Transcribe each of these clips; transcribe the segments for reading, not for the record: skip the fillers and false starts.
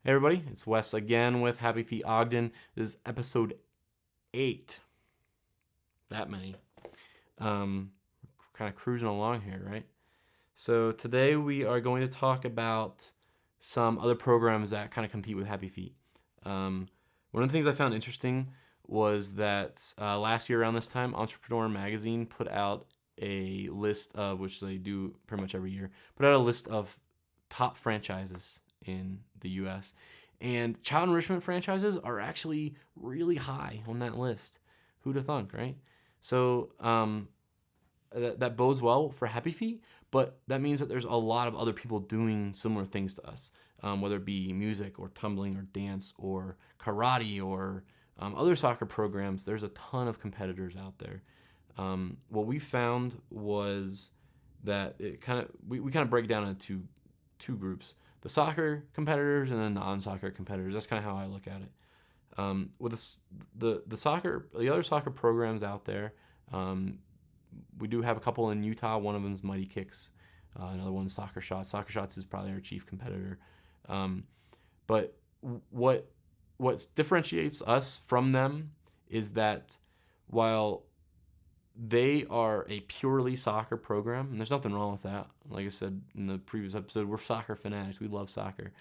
Hey everybody, it's Wes again with HappyFeet Ogden. This is episode 8. That many. Kind of cruising along here, right? So today we are going to talk about some other programs that kind of compete with HappyFeet. One of the things I found interesting was that last year around this time, Entrepreneur Magazine put out a list of, which they do pretty much every year, put out a list of top franchises in the US. And child enrichment franchises are actually really high on that list. Who'd have thunk, right? So that bodes well for HappyFeet, but that means that there's a lot of other people doing similar things to us, whether it be music or tumbling or dance or karate or other soccer programs. There's a ton of competitors out there. What we found was that we kind of break down into two groups: the soccer competitors and the non-soccer competitors. That's kind of how I look at it. With the other soccer programs out there, we do have a couple in Utah. One of them is Mighty Kicks. Another one's Soccer Shots. Soccer Shots is probably our chief competitor. But what differentiates us from them is that while they are a purely soccer program, and there's nothing wrong with that. Like I said in the previous episode, we're soccer fanatics. We love soccer.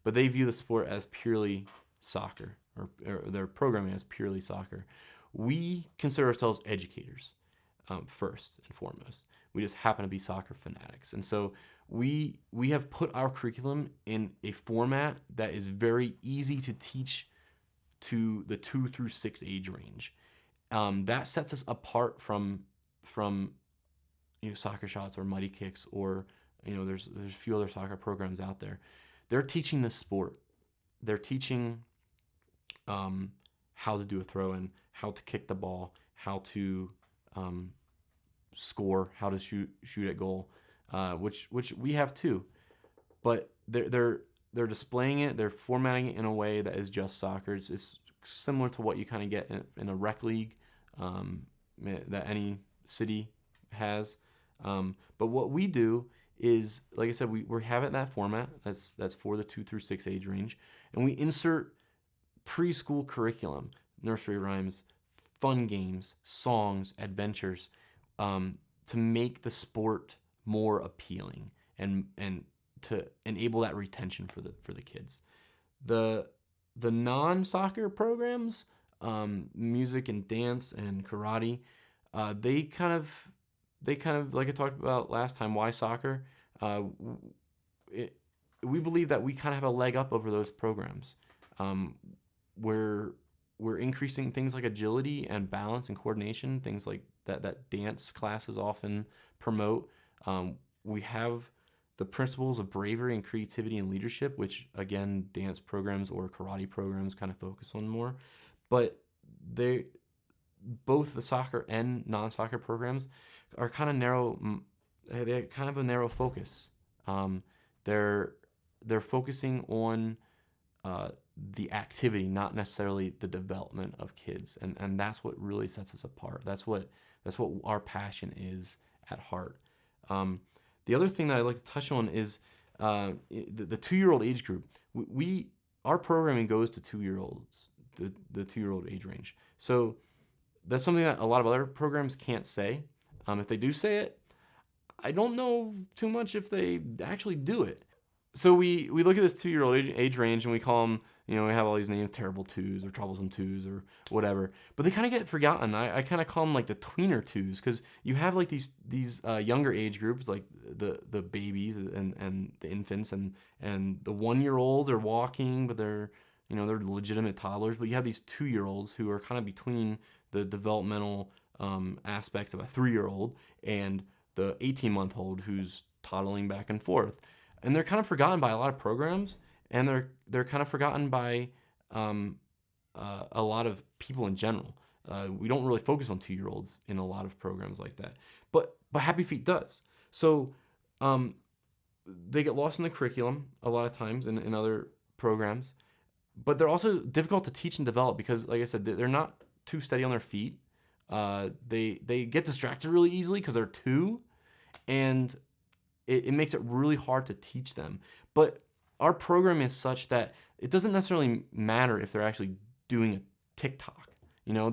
But they view the sport as purely soccer, or their programming as purely soccer. We consider ourselves educators, first and foremost. We just happen to be soccer fanatics. And so we have put our curriculum in a format that is very easy to teach to the 2 through 6 age range. That sets us apart from Soccer Shots or Mighty Kicks, or there's a few other soccer programs out there. They're teaching the sport. They're teaching how to do a throw in, how to kick the ball, how to score, how to shoot at goal, which we have too. But they're displaying it. They're formatting it in a way that is just soccer. It's similar to what you kind of get in a rec league that any city has. But what we do is, like I said, we have it in that format. That's for the 2 through 6 age range, and we insert preschool curriculum, nursery rhymes, fun games, songs, adventures, to make the sport more appealing and to enable that retention for the kids. The non-soccer programs, music and dance and karate, they kind of like I talked about last time. Why soccer? We believe that we kind of have a leg up over those programs. We're increasing things like agility and balance and coordination, things like that dance classes often promote. We have the principles of bravery and creativity and leadership, which again, dance programs or karate programs kind of focus on more. But both the soccer and non-soccer programs are kind of narrow. They're kind of a narrow focus. They're focusing on the activity, not necessarily the development of kids, and that's what really sets us apart. That's what our passion is at heart. The other thing that I'd like to touch on is the 2-year-old age group. Our programming goes to 2-year-olds, the 2-year-old age range. So that's something that a lot of other programs can't say. If they do say it, I don't know too much if they actually do it. So we look at this 2-year-old age range and we call them, we have all these names, terrible twos or troublesome twos or whatever, but they kind of get forgotten. I kind of call them like the tweener twos, because you have like these younger age groups, like the babies and the infants and the 1-year-olds are walking, but they're legitimate toddlers. But you have these 2-year-olds who are kind of between the developmental aspects of a 3-year-old and the 18-month-old who's toddling back and forth. And they're kind of forgotten by a lot of programs, and they're kind of forgotten by a lot of people in general. We don't really focus on 2-year-olds in a lot of programs like that, but HappyFeet does. So they get lost in the curriculum a lot of times in other programs, but they're also difficult to teach and develop because, like I said, they're not too steady on their feet. They get distracted really easily because they're 2, and it makes it really hard to teach them. But our program is such that it doesn't necessarily matter if they're actually doing a TikTok. You know,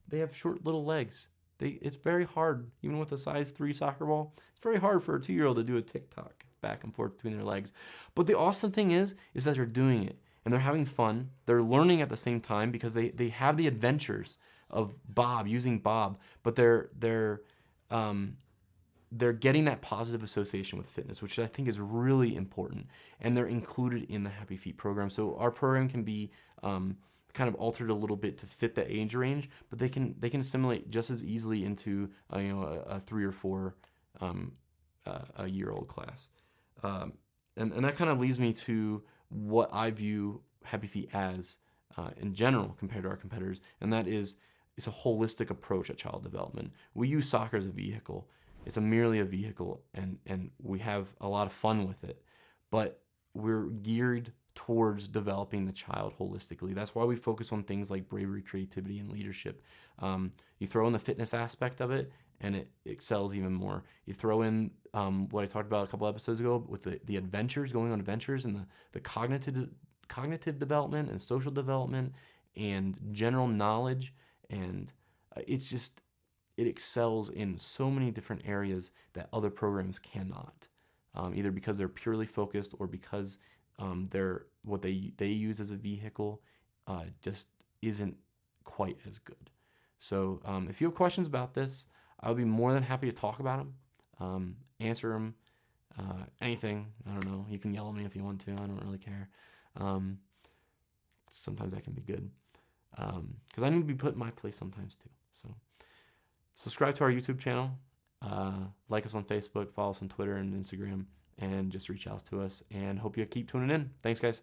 they have short little legs. It's very hard, even with a size 3 soccer ball, it's very hard for a 2-year-old to do a TikTok back and forth between their legs. But the awesome thing is that they're doing it and they're having fun. They're learning at the same time because they have the adventures of Bob, using Bob, but they're getting that positive association with fitness, which I think is really important, and they're included in the Happy Feet program. So our program can be kind of altered a little bit to fit the age range, but they can assimilate just as easily into a 3 or 4 a year-old class, and that kind of leads me to what I view Happy Feet as in general compared to our competitors, and that is it's a holistic approach at child development. We use soccer as a vehicle. It's merely a vehicle, and we have a lot of fun with it, but we're geared towards developing the child holistically. That's why we focus on things like bravery, creativity, and leadership. You throw in the fitness aspect of it, and it excels even more. You throw in what I talked about a couple episodes ago with the adventures, going on adventures, and the cognitive development and social development and general knowledge, and it excels in so many different areas that other programs cannot, either because they're purely focused or because what they use as a vehicle just isn't quite as good. So if you have questions about this, I'll be more than happy to talk about them, answer them, anything. I don't know. You can yell at me if you want to. I don't really care. Sometimes that can be good because I need to be put in my place sometimes too. So subscribe to our YouTube channel, like us on Facebook, follow us on Twitter and Instagram, and just reach out to us, and hope you keep tuning in. Thanks, guys.